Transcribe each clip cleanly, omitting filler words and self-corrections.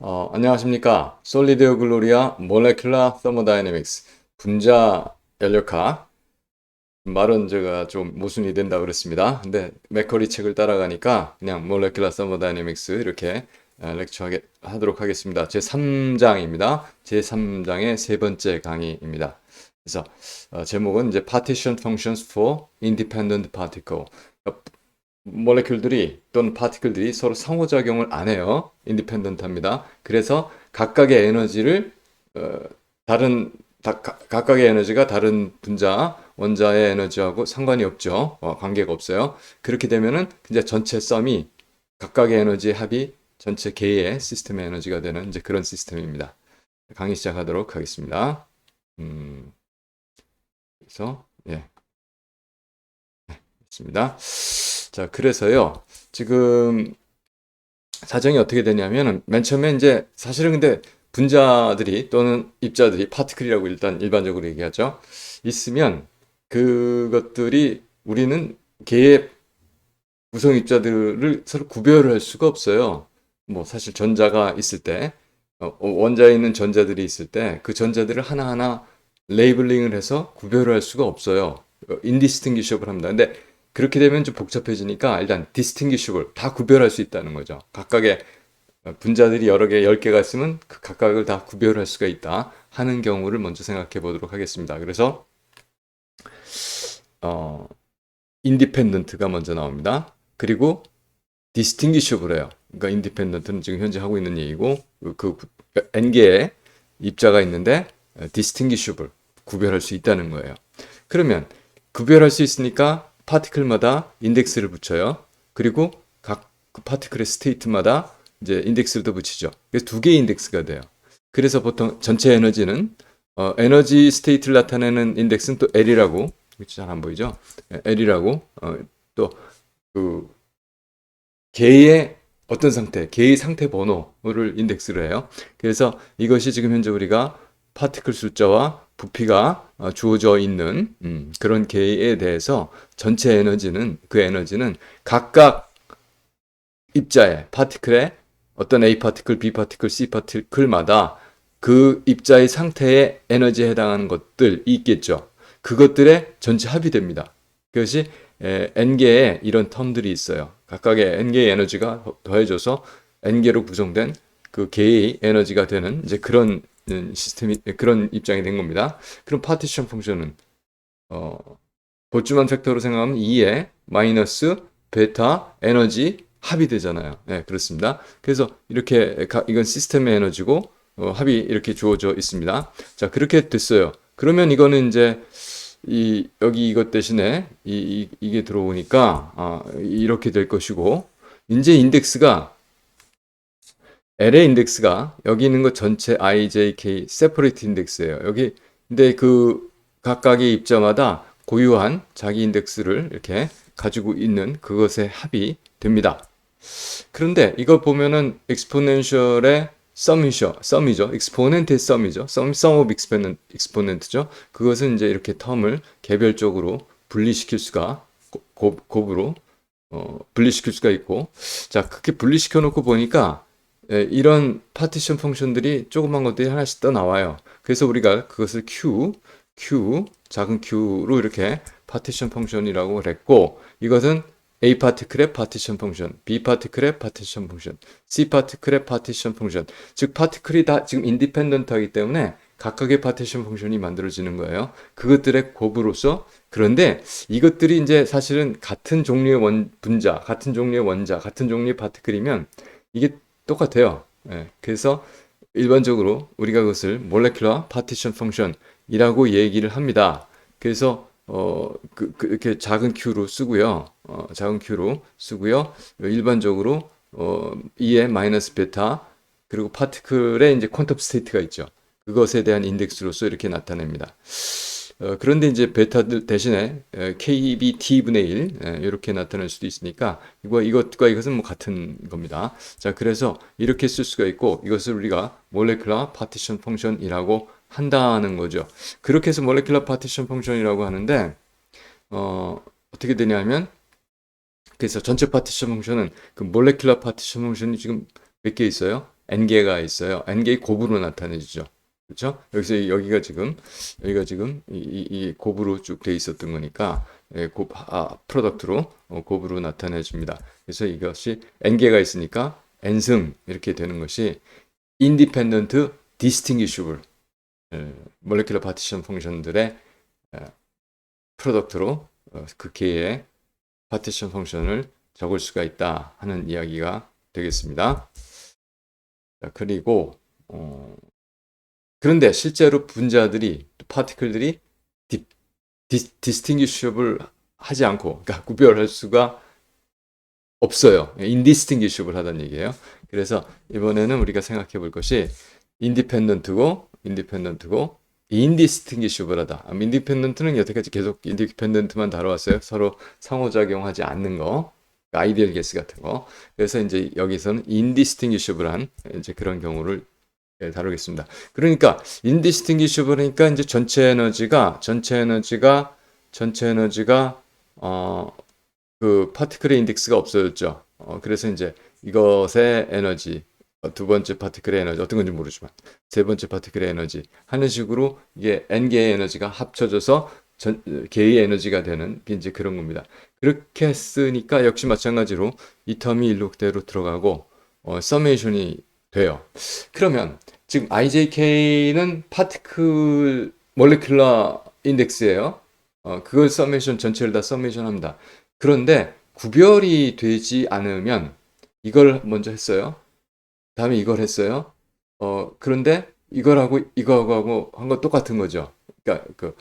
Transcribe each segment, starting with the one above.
안녕하십니까. 솔리드 글로리아 몰레큘러 서머다이내믹스 분자 연력학 말은 제가 좀 모순이 된다 그랬습니다. 근데 맥커리 책을 따라가니까 그냥 몰레큘러 서머다이내믹스 이렇게 렉처 하도록 하겠습니다. 제 3장입니다. 제 3장의 세 번째 강의입니다. 그래서 제목은 이제 Partition Functions for Independent Particle. 몰레큘들이 또는 파티클들이 서로 상호작용을 안 해요. 인디펜던트합니다. 그래서 각각의 에너지를 다른 각각의 에너지가 다른 분자 원자의 에너지하고 상관이 없죠. 관계가 없어요. 그렇게 되면은 이제 전체 썸이 각각의 에너지의 합이 전체 개의 시스템의 에너지가 되는 이제 그런 시스템입니다. 강의 시작하도록 하겠습니다. 그래서 예, 있습니다. 자, 그래서요. 지금 사정이 어떻게 되냐면 맨 처음에 이제 사실은 근데 분자들이 또는 입자들이 파티클이라고 일단 일반적으로 얘기하죠. 있으면 그것들이 우리는 개의 구성 입자들을 서로 구별을 할 수가 없어요. 뭐 사실 전자가 있을 때 원자에 있는 전자들이 있을 때 그 전자들을 하나하나 레이블링을 해서 구별을 할 수가 없어요. 인디스팅기셔블 합니다. 근데 그렇게 되면 좀 복잡해지니까 일단 디스팅기셔블 다 구별할 수 있다는 거죠. 각각의 분자들이 여러 개, 10개가 있으면 그 각각을 다 구별할 수가 있다 하는 경우를 먼저 생각해 보도록 하겠습니다. 그래서 어, 인디펜던트가 먼저 나옵니다. 그리고 디스팅기셔블해요. 그러니까 인디펜던트는 지금 현재 하고 있는 얘기고 그 n개의 입자가 있는데 디스팅기셔블 구별할 수 있다는 거예요. 그러면 구별할 수 있으니까 파티클마다 인덱스를 붙여요. 그리고 각 파티클의 스테이트마다 이제 인덱스를 더 붙이죠. 그래서 두 개의 인덱스가 돼요. 그래서 보통 전체 에너지는 에너지 스테이트를 나타내는 인덱스는 또 L이라고 잘 안 보이죠? L이라고 또그 개의 어떤 상태, 개의 상태 번호를 인덱스를 해요. 그래서 이것이 지금 현재 우리가 파티클 숫자와 부피가 주어져 있는 그런 개에 대해서 전체 에너지는 그 에너지는 각각 입자의 파티클의 어떤 A 파티클, B 파티클, C 파티클마다 그 입자의 상태에 에너지에 해당하는 것들이 있겠죠. 그것들의 전체 합이 됩니다. 그것이 n개의 이런 텀들이 있어요. 각각의 n개의 에너지가 더해져서 n개로 구성된 그 개의 에너지가 되는 이제 그런 시스템이 그런 입장이 된 겁니다. 그럼 파티션 펑션은 볼츠만 팩터로 생각하면 2의 마이너스 베타 에너지 합이 되잖아요. 네, 그렇습니다. 그래서 이렇게 이건 시스템의 에너지고 합이 이렇게 주어져 있습니다. 자, 그렇게 됐어요. 그러면 이거는 이제 여기 이것 대신에 이게 들어오니까 이렇게 될 것이고 이제 인덱스가 L의 인덱스가 여기 있는 것 전체 I, J, K 세퍼레이트 인덱스예요. 여기 근데 그 각각의 입자마다 고유한 자기 인덱스를 이렇게 가지고 있는 그것의 합이 됩니다. 그런데 이거 보면은 exponential의 썸이죠. exponent의 썸이죠. sum of exponent죠. 그것은 이제 이렇게 텀을 개별적으로 분리시킬 수가 곱으로 분리시킬 수가 있고, 자, 그렇게 분리시켜 놓고 보니까 이런 파티션 펑션들이 조그만 것들이 하나씩 더 나와요. 그래서 우리가 그것을 작은 q로 이렇게 파티션 펑션이라고 그랬고, 이것은 A 파티클의 파티션 펑션, B 파티클의 파티션 펑션, C 파티클의 파티션 펑션. 즉 파티클이 다 지금 인디펜던트하기 때문에 각각의 파티션 펑션이 만들어지는 거예요. 그것들의 곱으로서. 그런데 이것들이 이제 사실은 같은 종류의 분자, 같은 종류의 원자, 같은 종류의 파티클이면 이게 똑같아요. 예, 그래서 일반적으로 우리가 그것을 몰레큘러 파티션 펑션이라고 얘기를 합니다. 그래서 이렇게 작은 q로 쓰고요. 작은 q로 쓰고요. 일반적으로 2의 마이너스 베타 그리고 파티클의 이제 퀀텀 스테이트가 있죠. 그것에 대한 인덱스로서 이렇게 나타냅니다. 그런데 이제 베타들 대신에 KB T분의 1 이렇게 나타날 수도 있으니까 이것과 이것은 뭐 같은 겁니다. 자, 그래서 이렇게 쓸 수가 있고 이것을 우리가 몰레큘러 파티션 펑션이라고 한다는 거죠. 그렇게 해서 몰레큘러 파티션 펑션이라고 하는데 어떻게 되냐면 그래서 전체 파티션 펑션은 그 몰레큘러 파티션 펑션이 지금 몇 개 있어요? n개가 있어요. n개의 곱으로 나타내주죠. 그렇죠? 여기가 지금 이 곱으로 쭉 돼 있었던 거니까 프로덕트로 곱으로 나타내 줍니다. 그래서 이것이 n개가 있으니까 n승 이렇게 되는 것이 independent distinguishable 몰레큘러 파티션 펑션들의 프로덕트로 그 개의 파티션 펑션을 적을 수가 있다 하는 이야기가 되겠습니다. 자, 그리고 그런데 실제로 분자들이 파티클들이 distinguishable 하지 않고 그러니까 구별할 수가 없어요. indistinguishable 하다는 얘기예요. 그래서 이번에는 우리가 생각해 볼 것이 independent고 indistinguishable하다. independent는 여태까지 계속 independent만 다뤄왔어요. 서로 상호작용하지 않는 거, 아이디얼 게스 같은 거. 그래서 이제 여기서는 indistinguishable한 이제 그런 경우를 다루겠습니다. 그러니까 indistinguishable니까 이제 전체 에너지가 그 파티클의 인덱스가 없어졌죠. 그래서 이제 이것의 에너지 두 번째 파티클의 에너지 어떤 건지 모르지만 세 번째 파티클의 에너지 하는 식으로 이게 n개의 에너지가 합쳐져서 개의 에너지가 되는 이제 그런 겁니다. 그렇게 했으니까 역시 마찬가지로 이 텀이 일로 그대로 들어가고 서메이션이 돼요. 그러면 지금 IJK는 파티클 몰레큘러 인덱스예요. 그걸 서메이션 전체를 다 서메이션 합니다. 그런데 구별이 되지 않으면 이걸 먼저 했어요. 다음에 이걸 했어요. 그런데 이거하고 이거하고 한 거 똑같은 거죠. 그러니까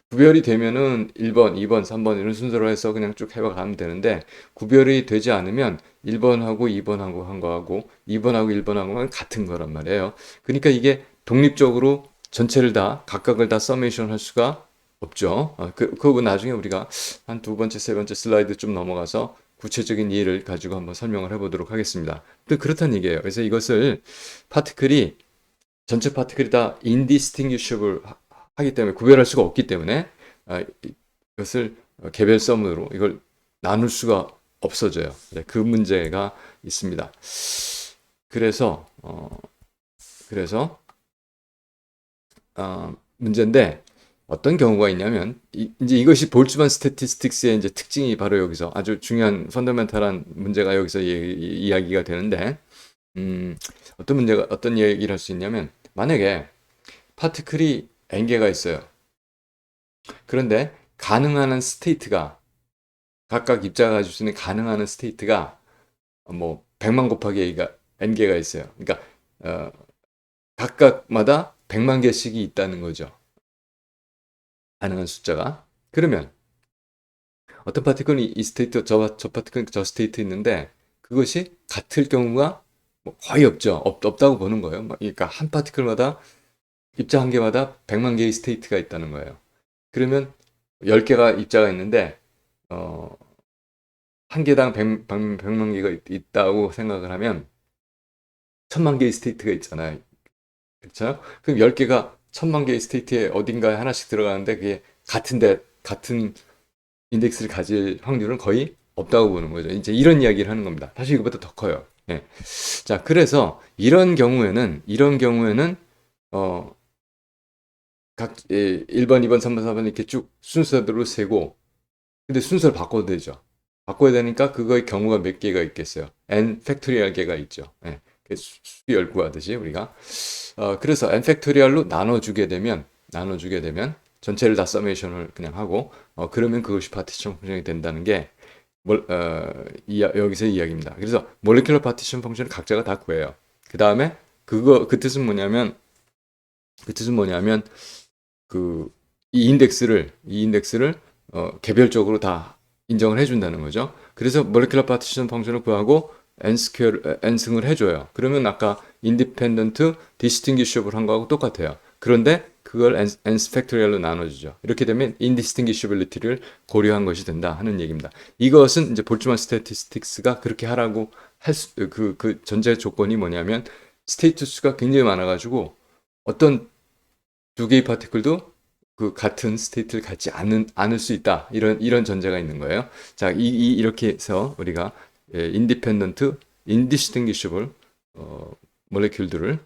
구별이 되면은 1번, 2번, 3번 이런 순서로 해서 그냥 쭉 해가면 되는데 구별이 되지 않으면 1번하고 2번하고 한 거하고 2번하고 1번하고는 같은 거란 말이에요. 그러니까 이게 독립적으로 전체를 다 각각을 다 서메이션 할 수가 없죠. 그거 나중에 우리가 한 두 번째, 세 번째 슬라이드 좀 넘어가서 구체적인 예를 가지고 한번 설명을 해보도록 하겠습니다. 또 그렇다는 얘기예요. 그래서 이것을 전체 파티클이 다 indistinguishable 하기 때문에 구별할 수가 없기 때문에 이것을 개별 썸으로 이걸 나눌 수가 없어져요. 그 문제가 있습니다. 그래서 문제인데 어떤 경우가 있냐면 이제 이것이 볼츠만 스태티스틱스의 이제 특징이 바로 여기서 아주 중요한 펀더멘탈한 문제가 여기서 이야기가 되는데 어떤 얘기를 할 수 있냐면 만약에 파티클이 n개가 있어요. 그런데 가능한 스테이트가 각각 입자가 가질 수 있는 가능한 스테이트가 뭐 100만 곱하기 n개가 있어요. 그러니까 각각마다 100만 개씩이 있다는 거죠. 가능한 숫자가. 그러면 어떤 파티클은 이 스테이트, 저 파티클은 저 스테이트 있는데 그것이 같을 경우가 뭐 거의 없죠. 없다고 보는 거예요. 그러니까 한 파티클마다 입자 한 개마다 100만 개의 스테이트가 있다는 거예요. 그러면 10개가 입자가 있는데 한 개당 100만 개가 있다고 생각을 하면 1000만 개의 스테이트가 있잖아요. 그렇죠? 그럼 10개가 1000만 개의 스테이트에 어딘가에 하나씩 들어가는데 그게 같은 인덱스를 가질 확률은 거의 없다고 보는 거죠. 이제 이런 이야기를 하는 겁니다. 사실 이거보다 더 커요. 예. 자, 그래서 이런 경우에는 1번, 2번, 3번, 4번 이렇게 쭉 순서대로 세고 근데 순서를 바꿔도 되죠. 바꿔야 되니까 그거의 경우가 몇 개가 있겠어요. n 팩토리얼 개가 있죠. 예. 수열 구하듯이 우리가 그래서 n 팩토리얼로 나눠주게 되면 전체를 다 서메이션을 그냥 하고 그러면 그것이 파티션 펑션이 된다는 게 여기서 이야기입니다. 그래서 몰레큘러 파티션 펑션을 각자가 다 구해요. 그 다음에 그 뜻은 뭐냐면 이 인덱스를 개별적으로 다 인정을 해준다는 거죠. 그래서 몰레큘러 파티션 펑션을 구하고 n승을 해줘요. 그러면 아까 independent, distinguishable 한 거하고 똑같아요. 그런데 그걸 n 팩토리얼로 나눠주죠. 이렇게 되면 indistinguishability를 고려한 것이 된다 하는 얘기입니다. 이것은 이제 볼츠만 스태티스틱스가 그렇게 하라고 그 전제 조건이 뭐냐면 스테이트 수가 굉장히 많아가지고 어떤 두 개의 파티클도 그 같은 스테이트를 갖지 않을 수 있다. 이런 전제가 있는 거예요. 자, 이렇게 해서 우리가 independent, indistinguishable 몰레큘들을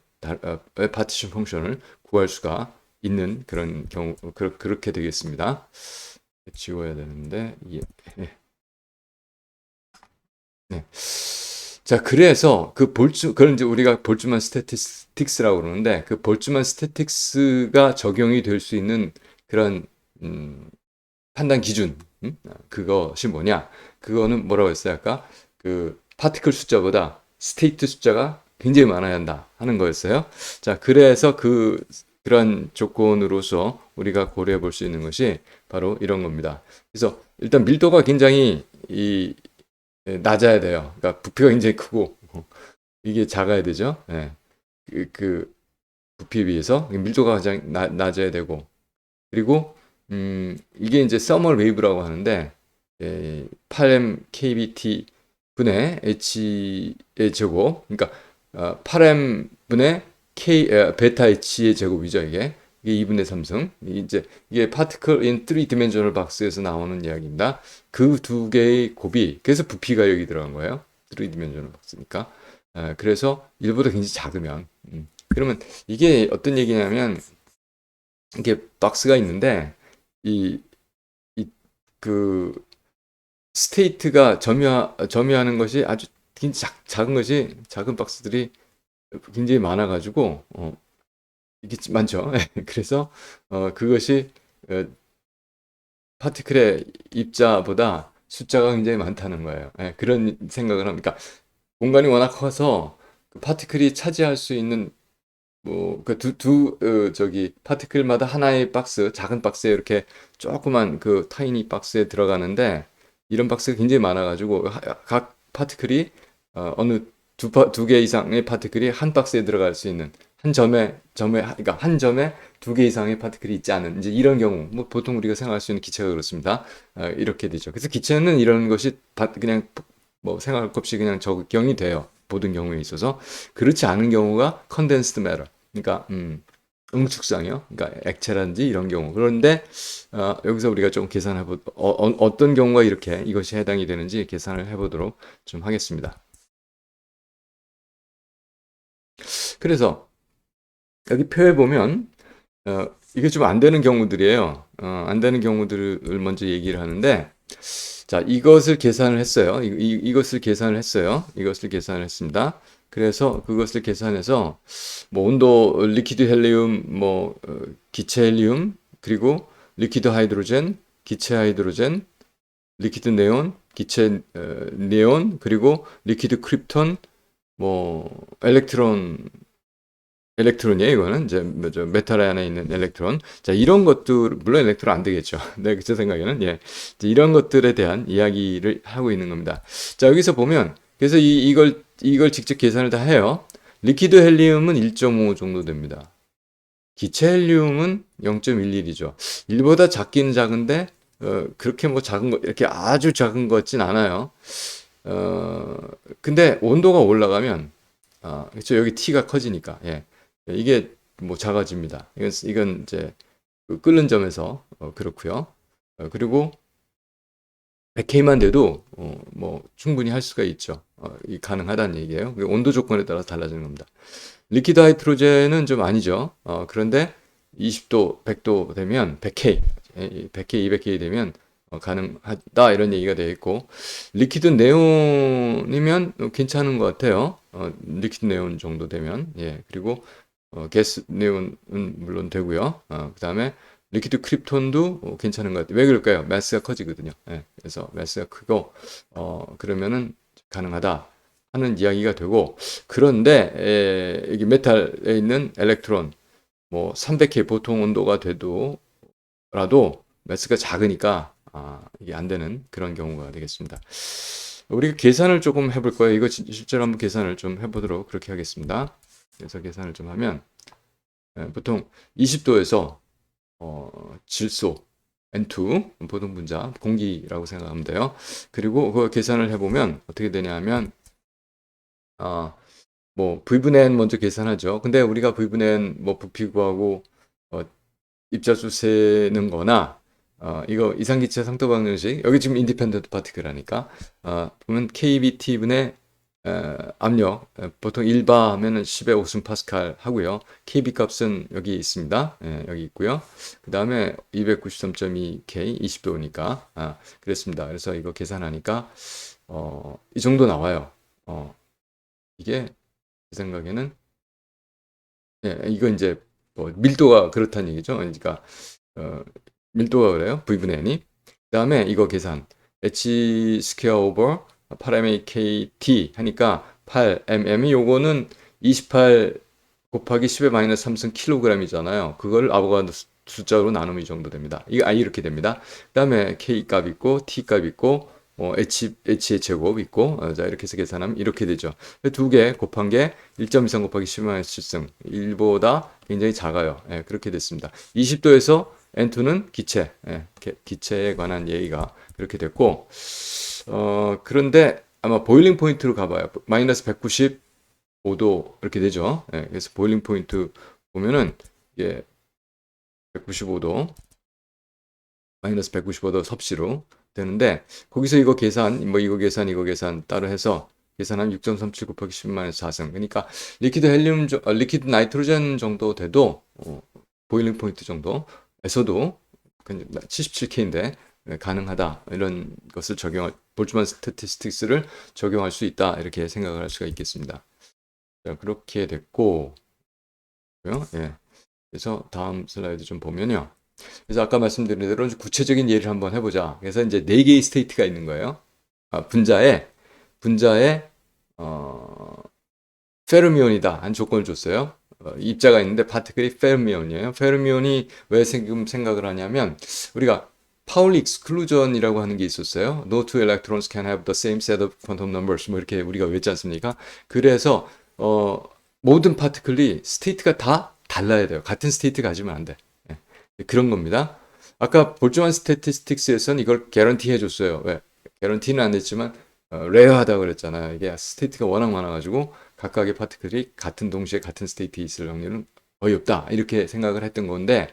파티션 펑션을 구할 수가 있는 그런 경우 그렇게 되겠습니다. 지워야 되는데 네. 네. 자, 그래서 그걸 이제 우리가 볼츠만 스태틱스라고 그러는데 그 볼츠만 스태틱스가 적용이 될 수 있는 그런 판단 기준 그것이 뭐냐? 그거는 뭐라고 했어요 아까? 그 파티클 숫자보다 스테이트 숫자가 굉장히 많아야 한다 하는 거였어요. 자, 그래서 그런 조건으로서 우리가 고려해 볼 수 있는 것이 바로 이런 겁니다. 그래서 일단 밀도가 굉장히 낮아야 돼요. 그러니까 부피가 굉장히 크고 이게 작아야 되죠. 예. 그 부피에 비해서 밀도가 가장 낮아야 되고 그리고 이게 이제 서멀 웨이브라고 하는데 8m kbt 분의 h의 제곱 그러니까 8m 분의 k 베타 h의 제곱이죠 이게 2분의 3승 이게 particle in 3-dimensional box에서 나오는 이야기입니다. 그 두 개의 곱이 그래서 부피가 여기 들어간 거예요. 3-dimensional box니까 그래서 1보다 굉장히 작으면 그러면 이게 어떤 얘기냐면 이게 박스가 있는데 그 스테이트가 점유하는 것이 아주 굉장히 작은 것이 작은 박스들이 굉장히 많아가지고 이게 많죠. 그래서 그것이 파티클의 입자보다 숫자가 굉장히 많다는 거예요. 그런 생각을 합니다. 그러니까 공간이 워낙 커서 그 파티클이 차지할 수 있는 저기 파티클마다 하나의 박스, 작은 박스에 이렇게 조그만 그 타이니 박스에 들어가는데 이런 박스가 굉장히 많아가지고 각 파티클이 어느 두 개 이상의 파티클이 한 박스에 들어갈 수 있는 그러니까 한 점에 두 개 이상의 파티클이 있지 않은 이제 이런 경우 뭐 보통 우리가 생각할 수 있는 기체가 그렇습니다. 이렇게 되죠. 그래서 기체는 이런 것이 그냥 뭐 생각할 것 없이 그냥 적용이 돼요. 모든 경우에 있어서 그렇지 않은 경우가 컨덴스드 매터 그러니까 응축상이요. 그러니까 액체라든지 이런 경우. 그런데 여기서 우리가 좀 계산해 어떤 경우가 이렇게 이것이 해당이 되는지 계산을 해보도록 좀 하겠습니다. 그래서 여기 표에 보면 이게 좀 안 되는 경우들이에요. 안 되는 경우들을 먼저 얘기를 하는데 자, 이것을 계산을 했어요. 이것을 계산을 했어요. 이것을 계산을 했습니다. 그래서 그것을 계산해서 뭐 온도 리퀴드 헬리움 기체 헬리움 그리고 리퀴드 하이드로젠 기체 하이드로젠 리퀴드 네온 기체 네온 그리고 리퀴드 크립톤 엘렉트론이에요. 이거는 이제 메탈 안에 있는 엘렉트론. 자, 이런 것들 물론 엘렉트론 안 되겠죠. 네, 제 생각에는 이런 것들에 대한 이야기를 하고 있는 겁니다. 자, 여기서 보면 그래서 이걸 직접 계산을 다 해요. 리퀴드 헬리움은 1.5 정도 됩니다. 기체 헬리움은 0.11이죠. 1보다 작기는 작은데 그렇게 뭐 작은 거 이렇게 아주 작은 것 같진 않아요. 근데 온도가 올라가면 그렇죠. 여기 T가 커지니까 이게 뭐 작아집니다. 이건 이제 끓는 점에서 그렇고요. 그리고 100K만 돼도 뭐 충분히 할 수가 있죠. 가능하다는 얘기예요. 온도 조건에 따라서 달라지는 겁니다. 리퀴드 하이드로젠은 좀 아니죠. 그런데 20도, 100도 되면 100K, 100K, 200K 되면 가능하다 이런 얘기가 되어 있고 리퀴드 네온이면 괜찮은 것 같아요. 리퀴드 네온 정도 되면 그리고 가스 네온은 물론 되고요. 그 다음에 리퀴드 크립톤도 괜찮은 것 같아요. 왜 그럴까요? 매스가 커지거든요. 그래서 매스가 크고 그러면은 가능하다 하는 이야기가 되고 그런데 여기 메탈에 있는 엘렉트론 300K 보통 온도가 되더라도 매스가 작으니까 이게 안 되는 그런 경우가 되겠습니다. 우리가 계산을 조금 해볼 거예요. 이거 실제로 한번 계산을 좀 해보도록 그렇게 하겠습니다. 그래서 계산을 좀 하면 보통 20도에서 질소 N2 보통 분자 공기라고 생각하면 돼요. 그리고 그 계산을 해보면 어떻게 되냐면 V분의 N 먼저 계산하죠. 근데 우리가 V분의 N 부피 구하고 입자수 세는 거나 이거 이상기체 상토 방정식 여기 지금 인디펜던트 파티클 하니까 보면 KBT분의 압력 보통 1바 하면은 10의 5승 하고요. KB 값은 여기 있습니다. 여기 있고요. 그 다음에 293.2K 20도니까 그랬습니다. 그래서 이거 계산하니까 이 정도 나와요. 이게 제 생각에는 이거 이제 뭐 밀도가 그렇다는 얘기죠. 그러니까 밀도가 그래요. V분의 N이. 그 다음에 이거 계산 H 스퀘어 오버 8MAKT 하니까 8mm이 요거는 28 곱하기 10의 마이너스 3승 킬로그램이잖아요. 그걸 아보가드로 숫자로 나누면 이 정도 됩니다. 이렇게 됩니다. 그 다음에 K 값 있고 T 값 있고 H의 제곱 있고 자 이렇게 해서 계산하면 이렇게 되죠. 두 개 곱한 게 1.23 곱하기 10의 마이너스 7승 1보다 굉장히 작아요. 그렇게 됐습니다. 20도에서 N2는 기체, 기체에 관한 얘기가 그렇게 됐고 그런데 아마 보일링 포인트로 가봐요. 마이너스 195도 이렇게 되죠. 그래서 보일링 포인트 보면은 이게 195도 마이너스 195도 섭씨로 되는데 거기서 이거 계산 뭐 이거 계산 따로 해서 계산하면 6.37 곱하기 10-4승 그러니까 리퀴드 헬륨 리퀴드 나이트로젠 정도 돼도 보일링 포인트 정도에서도 77K인데 가능하다 이런 것을 적용할 볼츠만 스태티스틱스를 적용할 수 있다 이렇게 생각을 할 수가 있겠습니다. 자, 그렇게 됐고 그래서 다음 슬라이드 좀 보면요. 그래서 아까 말씀드린 대로 구체적인 예를 한번 해보자. 그래서 이제 4개의 스테이트가 있는 거예요. 분자에 페르미온이다 한 조건을 줬어요. 입자가 있는데 파티클이 페르미온이에요. 페르미온이 왜 생각을 하냐면 우리가 파울리 익스클루전이라고 하는 게 있었어요. No two electrons can have the same set of quantum numbers. 뭐 이렇게 우리가 외웠지 않습니까? 그래서 모든 파티클이 스테이트가 다 달라야 돼요. 같은 스테이트 가지면 안 돼. 그런 겁니다. 아까 볼츠만 스태티스틱스에서는 이걸 개런티 해줬어요. 왜? 개런티는 안 됐지만 레어하다고 그랬잖아요. 이게 스테이트가 워낙 많아가지고 각각의 파티클이 같은 동시에 같은 스테이트에 있을 확률은 거의 없다. 이렇게 생각을 했던 건데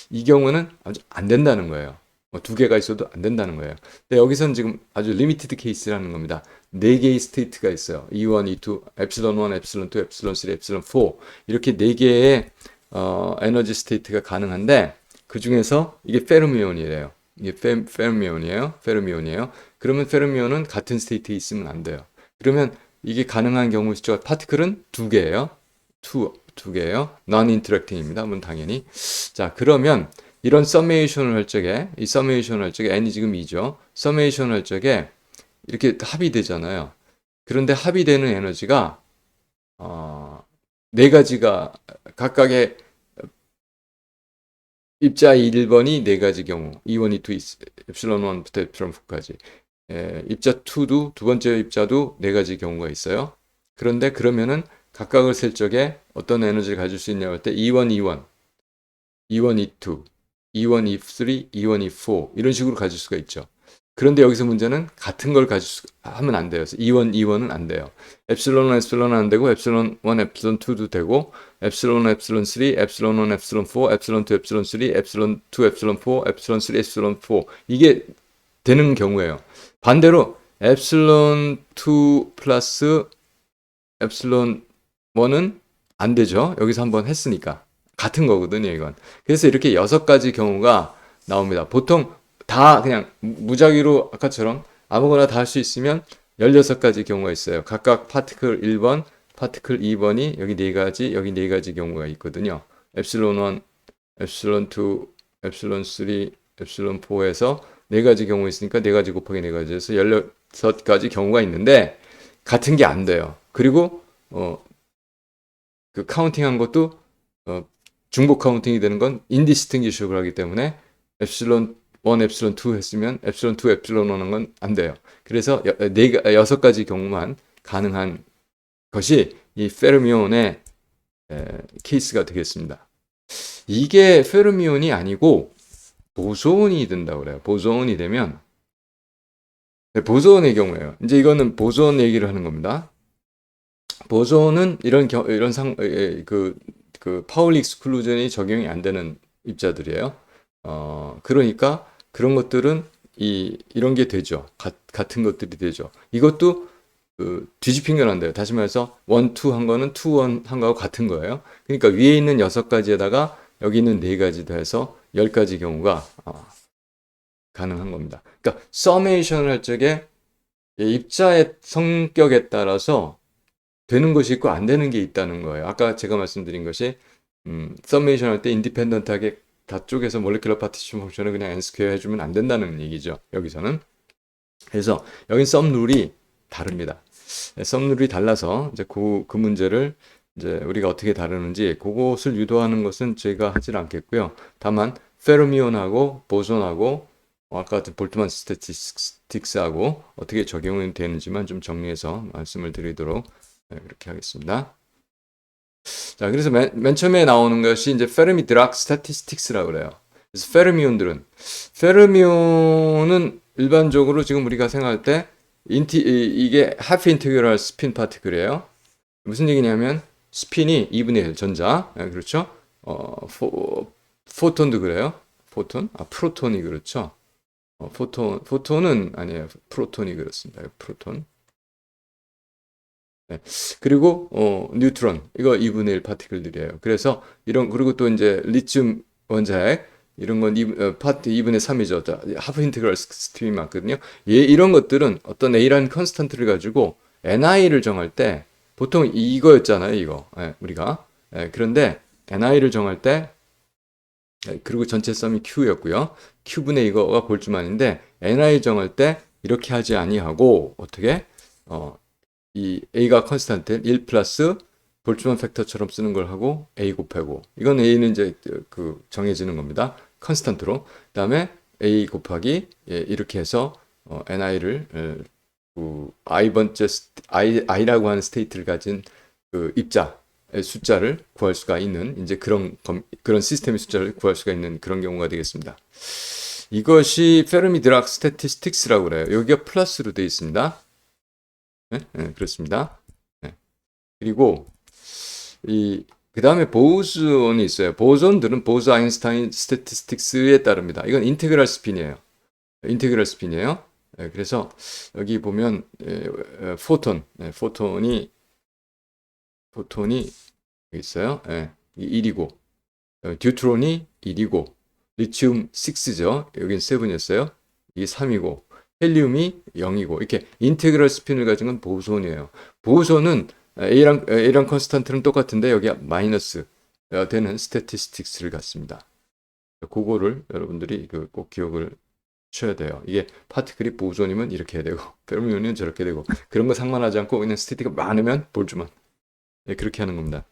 이 경우는 아주 안 된다는 거예요. 두 개가 있어도 안 된다는 거예요. 근데 여기서는 지금 아주 리미티드 케이스라는 겁니다. 4개의 스테이트가 있어요. E1, E2, epsilon 1, epsilon 2, epsilon 3, epsilon 4 이렇게 4개의 에너지 스테이트가 가능한데 그 중에서 이게 페르미온이래요. 이게 페르미온이에요. 그러면 페르미온은 같은 스테이트에 있으면 안 돼요. 그러면 이게 가능한 경우죠. 파티클은 2개예요. 2개예요. non-interacting입니다. 뭐 당연히. 자, 그러면 이런 서메이션을 할 적에 이 서메이션을 할 적에 n이 지금 2죠. 서메이션을 할 적에 이렇게 합의되잖아요. 그런데 합의되는 에너지가 네 가지가 각각의 입자 1번이 네 가지 경우, 2원, 2, 2, epsilon 1부터 epsilon 4까지. 입자 2도 두 번째 입자도 네 가지 경우가 있어요. 그런데 그러면은 각각을 셀 적에 어떤 에너지를 가질 수 있냐고 할 때 E1, E1, E1, E2, E1, E3, E1, E4 이런 식으로 가질 수가 있죠. 그런데 여기서 문제는 같은 걸 하면 안 돼요. 그래서 E1, E1은 안 돼요. epsilon, epsilon은 안 되고 epsilon 1, epsilon 2도 되고 epsilon, epsilon 3, epsilon 1, epsilon 4, epsilon 2, epsilon 3, epsilon 2, epsilon 4, epsilon 3, epsilon 4 이게 되는 경우예요. 반대로 epsilon 2 플러스 epsilon 1은 안 되죠. 여기서 한번 했으니까. 같은 거거든요, 이건. 그래서 이렇게 6가지 경우가 나옵니다. 보통 다 그냥 무작위로 아까처럼 아무거나 다 할 수 있으면 16가지 경우가 있어요. 각각 파티클 1번, 파티클 2번이 여기 4가지, 여기 4가지 경우가 있거든요. epsilon 1, epsilon 2, epsilon 3, epsilon 4에서 4가지 경우 있으니까 4가지 곱하기 4가지에서 16가지 경우가 있는데 같은 게 안 돼요. 그리고 그 카운팅한 것도 중복 카운팅이 되는 건 인디스팅기셔블 하기 때문에 epsilon 1, epsilon 2 했으면 epsilon 2, epsilon 1은 건 안 돼요. 그래서 6가지 경우만 가능한 것이 이 페르미온의 케이스가 되겠습니다. 이게 페르미온이 아니고 보손이 된다고 그래요. 보손이 되면 보손의 경우예요. 이제 이거는 보손 얘기를 하는 겁니다. 보손은 그 파울리 익스클루전이 적용이 안 되는 입자들이에요. 그러니까 그런 것들은 이런 게 되죠. 같은 것들이 되죠. 이것도 뒤집힌 건 안 돼요. 다시 말해서 1, 2 한 거는 2, 1 한 거하고 같은 거예요. 그러니까 위에 있는 6가지에다가 여기 있는 4가지 더해서 10가지 경우가 가능한 겁니다. 그러니까 서메이션을 할 적에 입자의 성격에 따라서 되는 것이 있고 안 되는 게 있다는 거예요. 아까 제가 말씀드린 것이 서메이션 할 때 인디펜던트하게 다 쪼개서 몰레큘러 파티션 펑션을 그냥 n 스퀘어 해주면 안 된다는 얘기죠. 여기서는. 그래서 여긴 썸 룰이 다릅니다. 썸 룰이 달라서 이제 그 문제를 이제 우리가 어떻게 다루는지 그것을 유도하는 것은 제가 하질 않겠고요. 다만 페르미온하고 보손하고 아까 같은 볼트만 스태티스틱스하고 어떻게 적용이 되는지만 좀 정리해서 말씀을 드리도록 그렇게 하겠습니다. 자, 그래서 맨 처음에 나오는 것이 이제 페르미 드락 스태티스틱스라고 그래요. 그래서 페르미온은 일반적으로 지금 우리가 생각할 때 이게 하프 인테그럴 스핀 파티클이에요. 무슨 얘기냐면 스핀이 2분의 1 전자. 그렇죠? 포톤도 그래요. 포톤? 프로톤이 그렇죠. 포톤은 아니에요. 프로톤이 그렇습니다. 프로톤. 네. 그리고 뉴트론 이거 2분의 1 파티클들이에요. 그래서 그리고 또 이제 리튬 원자핵 이런 건 파트 2분의 3이죠. 하프 인테그럴 스트림이 맞거든요. 이런 것들은 어떤 A라는 컨스턴트를 가지고 NI를 정할 때 보통 이거였잖아요. 이거 우리가 그런데 NI를 정할 때 그리고 전체 썸이 Q였고요. Q분의 이거가 볼트만인데 NI 정할 때 이렇게 하지 아니하고 어떻게 이 A가 컨스탄트 1 플러스 볼트만 팩터처럼 쓰는 걸 하고 A 곱하고 이건 A는 이제 그 정해지는 겁니다. 컨스탄트로. 그다음에 A 곱하기 이렇게 해서 NI를 I라고 하는 스테이트를 가진 그 입자의 숫자를 구할 수가 있는 이제 그런 시스템의 숫자를 구할 수가 있는 그런 경우가 되겠습니다. 이것이 페르미 드락 스태티스틱스라고 그래요. 여기가 플러스로 되어 있습니다. 네, 그렇습니다. 네. 그리고 그 다음에 보손이 있어요. 보손들은 보스 아인슈타인 스태티스틱스에 따릅니다. 이건 인테그랄 스핀이에요. 인테그랄 스핀이에요. 네, 그래서 여기 보면 포톤이 여기 있어요. 1이고 듀트론이 1이고 리튬 6죠. 여긴 7이었어요. 이게 3이고 헬륨이 0이고 이렇게 인테그럴 스핀을 가진 건 보손이에요. 보손은 A랑 컨스탄트는 똑같은데 여기 마이너스 되는 스태티스틱스를 갖습니다. 그거를 여러분들이 꼭 기억을 쳐야 돼요. 이게 파티클이 보손이면 이렇게 해야 되고 페르미온은 저렇게 되고 그런 거 상관하지 않고 그냥 스태티가 많으면 볼트만 그렇게 하는 겁니다.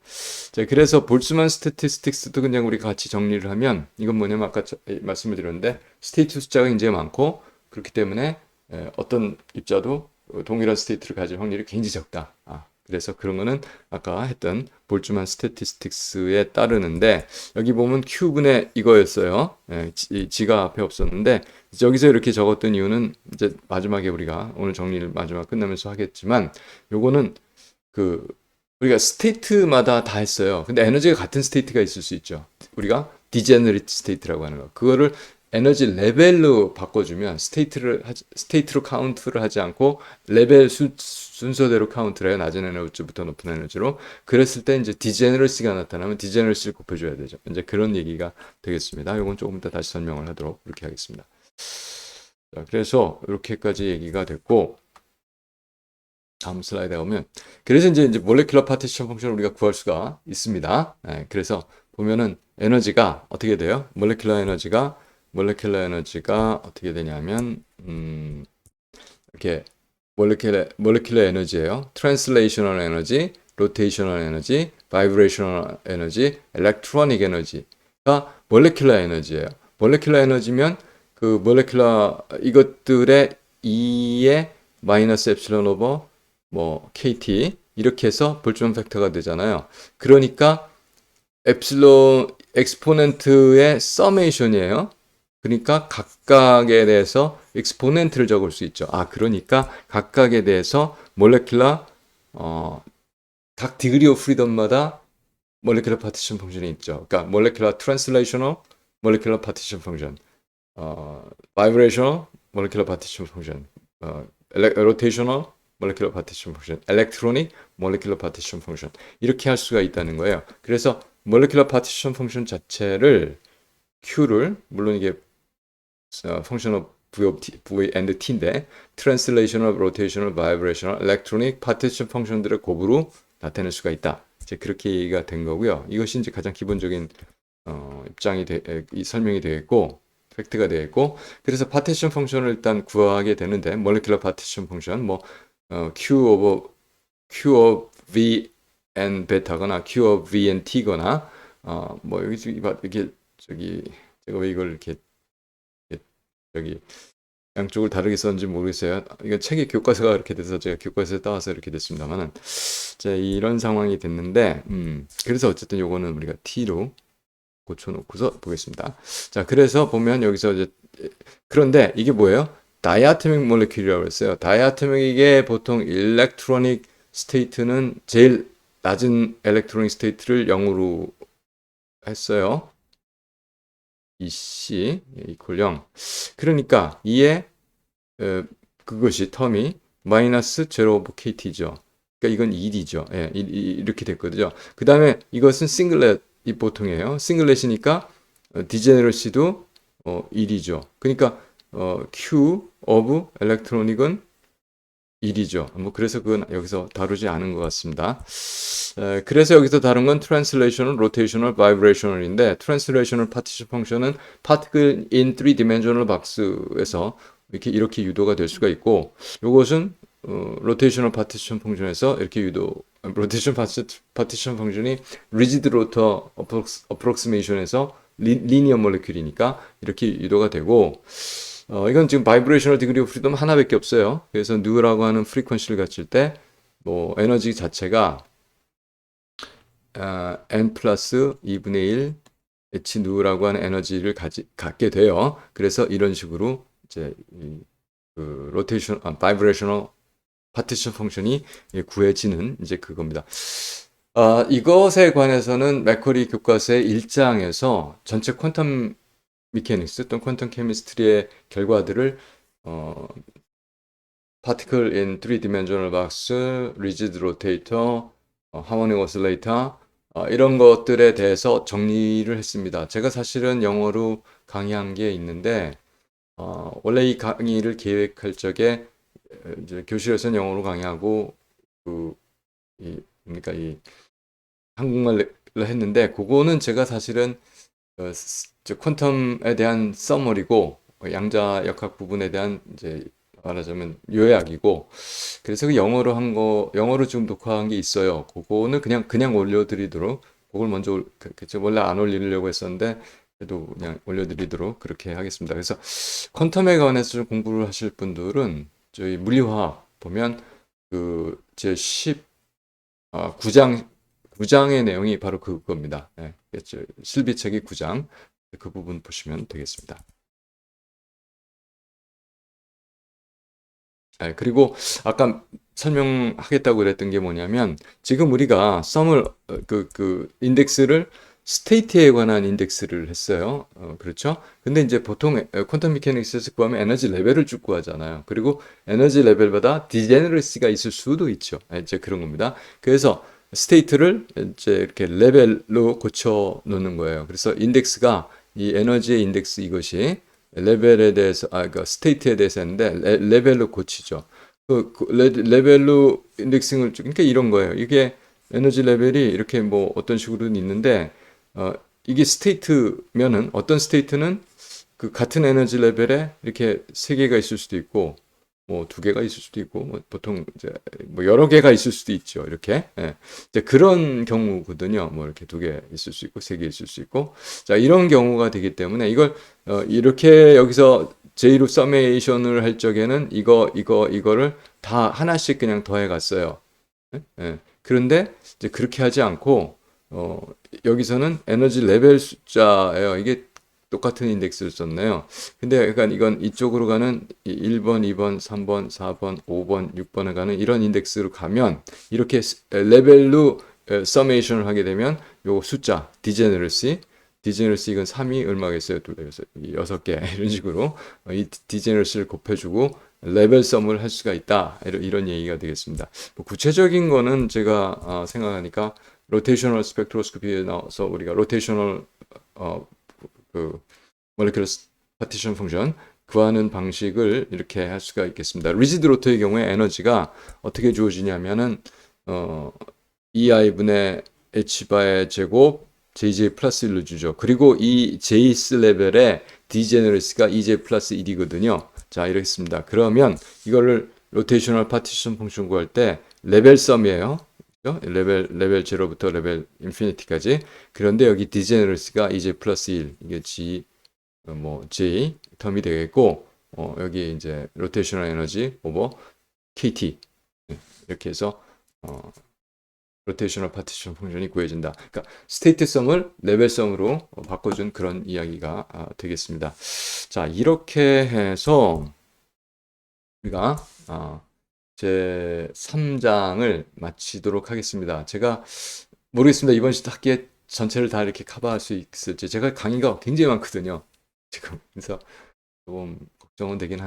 자, 그래서 볼트만 스태티스틱스도 그냥 우리 같이 정리를 하면 이건 뭐냐면 아까 말씀을 드렸는데 스테이트 숫자가 굉장히 많고 그렇기 때문에 어떤 입자도 동일한 스테이트를 가질 확률이 굉장히 적다. 그래서 그런 거는 아까 했던 볼트만 스태티스틱스에 따르는데 여기 보면 Q분의 이거였어요. G가 앞에 없었는데 여기서 이렇게 적었던 이유는 이제 마지막에 우리가 오늘 정리를 마지막 끝나면서 하겠지만 요거는 우리가 스테이트마다 다 했어요. 근데 에너지가 같은 스테이트가 있을 수 있죠. 우리가 디제너리트 스테이트라고 하는 거. 그거를 에너지 레벨로 바꿔주면 스테이트로 카운트를 하지 않고 레벨 순서대로 카운트를 해요. 낮은 에너지부터 높은 에너지로. 그랬을 때 이제 디제너러시가 나타나면 디제너러시를 곱해줘야 되죠. 이제 그런 얘기가 되겠습니다. 이건 조금 더 다시 설명을 하도록 그렇게 하겠습니다. 자, 그래서 이렇게까지 얘기가 됐고 다음 슬라이드에 오면 그래서 이제 몰레큘러 파티션 펑션을 우리가 구할 수가 있습니다. 그래서 보면은 에너지가 어떻게 돼요? 몰레큘러 에너지가 어떻게 되냐면 이렇게 몰레큘러 에너지예요. 트랜슬레이셔널 에너지, 로테이셔널 에너지, 바이브레이셔널 에너지, 일렉트로닉 에너지가 몰레큘러 에너지예요. 몰레큘러 에너지면 그 몰레큘러 이것들의 E의 마이너스 엡실론 오버 KT 이렇게 해서 볼트만 팩터가 되잖아요. 그러니까 엡실론 엑스포넨트의 서메이션이에요. 그러니까 각각에 대해서 엑스포넨트를 적을 수 있죠. 그러니까 각각에 대해서 몰레큘러 각 디그리 오브 프리덤마다 몰레큘러 파티션 펑션이 있죠. 그러니까 몰레큘러 트랜슬레이셔널 몰레큘러 파티션 펑션, 바이브레이셔널 몰레큘러 파티션 펑션, 로테이셔널 molecular partition function, electronic molecular partition function 이렇게 할 수가 있다는 거예요. 그래서 molecular partition function 자체를 Q를 물론 이게 function of V of T, V and T인데 translational, rotational, vibrational, electronic partition function들의 곱으로 나타낼 수가 있다. 이제 그렇게 얘기가 된 거고요. 이것이 이제 가장 기본적인 이 설명이 되겠고 팩트가 되겠고 그래서 파티션 펑션을 일단 구하게 되는데 모레큘러 파티션 펑션 뭐 Q of V and 베타거나 Q of V and T거나 뭐 여기 이게 저기 제가 왜 이걸 이렇게 여기 양쪽을 다르게 썼는지 모르겠어요. 이거 책의 교과서가 이렇게 돼서 제가 교과서에 따와서 이렇게 됐습니다만은 자 이런 상황이 됐는데 그래서 어쨌든 요거는 우리가 T로 고쳐놓고서 보겠습니다. 자, 그래서 보면 여기서 이제 그런데 이게 뭐예요? 다이아토믹 몰레큘이라고 했어요. 다이아토믹의 보통 일렉트로닉 스테이트는 제일 낮은 일렉트로닉 스테이트를 0으로 했어요. EC 이퀄 0. 그러니까 이에 그것이 텀이 마이너스 제로 오브 KT죠. 그러니까 이건 1이죠. 예, 이렇게 됐거든요. 그 다음에 이것은 싱글렛 이 보통이에요. 싱글렛이니까 디제너러시도 1이죠. 그러니까 Q of electronic은 1이죠. 뭐 그래서 그건 여기서 다루지 않은 것 같습니다. 그래서 여기서 다룬 건 translational, rotational, vibrational인데 translational partition function은 particle in three-dimensional box에서 이렇게 유도가 될 수가 있고 이것은 rotational partition function에서 이렇게 유도 rotation partition function이 rigid rotor approximation에서 linear molecule이니까 이렇게 유도가 되고 이건 지금 vibrational degree of freedom 하나밖에 없어요. 그래서 누라고 하는 frequency를 갖출 때 뭐 에너지 자체가 n 플러스 2분의 1 h 누라고 하는 에너지를 갖게 돼요. 그래서 이런 식으로 이제 vibrational 파티션 펑션이 구해지는 이제 그겁니다. 이것에 관해서는 맥쿼리 교과서의 1장에서 전체 퀀텀 미케닉스 또는 퀀텀 케미스트리의 결과들을 particle in three-dimensional box, rigid rotator, harmonic oscillator 이런 것들에 대해서 정리를 했습니다. 제가 사실은 영어로 강의한 게 있는데 원래 이 강의를 계획할 적에 이제 교실에서는 영어로 강의하고 그러니까 이 한국말로 했는데 그거는 제가 사실은 퀀텀에 대한 서머리고 양자역학 부분에 대한 이제 말하자면 요약이고 그래서 그 영어로 좀 녹화한 게 있어요. 그거는 그냥 올려드리도록 그걸 먼저 원래 안 올리려고 했었는데 그래도 그냥 올려드리도록 그렇게 하겠습니다. 그래서 퀀텀에 관해서 좀 공부를 하실 분들은 저희 물리화학 보면 제 9장의 내용이 바로 그겁니다. 네, 실비책이 9장 그 부분 보시면 되겠습니다. 네, 그리고 아까 설명하겠다고 그랬던 게 뭐냐면 지금 우리가 썸을 인덱스를 스테이트에 관한 인덱스를 했어요. 그렇죠? 근데 이제 보통 퀀텀 미케닉스에서 구하면 에너지 레벨을 쭉 구하잖아요. 그리고 에너지 레벨보다 디제너러시가 있을 수도 있죠. 이제 그런 겁니다. 그래서 스테이트를 이제 이렇게 레벨로 고쳐 놓는 거예요. 그래서 인덱스가 이 에너지의 인덱스 이것이 레벨에 대해서 그러니까 스테이트에 대해서 했는데 레벨로 고치죠. 레벨로 인덱싱을 그러니까 이런 거예요. 이게 에너지 레벨이 이렇게 뭐 어떤 식으로는 있는데 이게 스테이트면은 어떤 스테이트는 그 같은 에너지 레벨에 이렇게 3개가 있을 수도 있고 뭐 2개가 있을 수도 있고 뭐 보통 이제 뭐 여러 개가 있을 수도 있죠. 이렇게 이제 그런 경우거든요. 뭐 이렇게 2개 있을 수 있고 3개 있을 수 있고 자 이런 경우가 되기 때문에 이걸 이렇게 여기서 J로 서메이션을 할 적에는 이거를 다 하나씩 그냥 더해 갔어요. 그런데 이제 그렇게 하지 않고 여기서는 에너지 레벨 숫자예요. 이게 똑같은 인덱스를 썼네요. 근데 약간 이건 이쪽으로 가는 1번, 2번, 3번, 4번, 5번, 6번에 가는 이런 인덱스로 가면 이렇게 레벨로 서메이션을 하게 되면 요 숫자 디제너러시 이건 3이 얼마겠어요? 6개 이런 식으로 이 디제너러시를 곱해주고 레벨 썸을 할 수가 있다. 이런 얘기가 되겠습니다. 뭐 구체적인 거는 제가 생각하니까 로테이셔널 스펙트로스코피에 나와서 우리가 로테이셔널 그 몰레큘러 파티션 펑션 구하는 방식을 이렇게 할 수가 있겠습니다. 리지드 로터의 경우에 에너지가 어떻게 주어지냐면은 EI분의 H바의 제곱 JJ 플러스 1로 주죠. 그리고 이 J스 레벨의 디제너리스가 EJ 플러스 1이거든요. 자, 이렇습니다. 그러면 이거를 로테이셔널 파티션 펑션 구할 때 레벨 썸이에요. 레벨 0부터 레벨 인피니티까지. 그런데 여기 디제너리스가 EJ 플러스 1. 이게 J 텀이 되겠고, 여기 이제 로테이셔널 에너지 오버 KT. 이렇게 해서, 로테이셔널 파티션 펑션이 구해진다. 그러니까 스테이트 썸을 레벨 썸으로 바꿔준 그런 이야기가 되겠습니다. 자, 이렇게 해서 우리가 제 3장을 마치도록 하겠습니다. 제가 모르겠습니다. 이번 학기에 전체를 다 이렇게 커버할 수 있을지. 제가 강의가 굉장히 많거든요. 지금. 그래서 조금 걱정은 되긴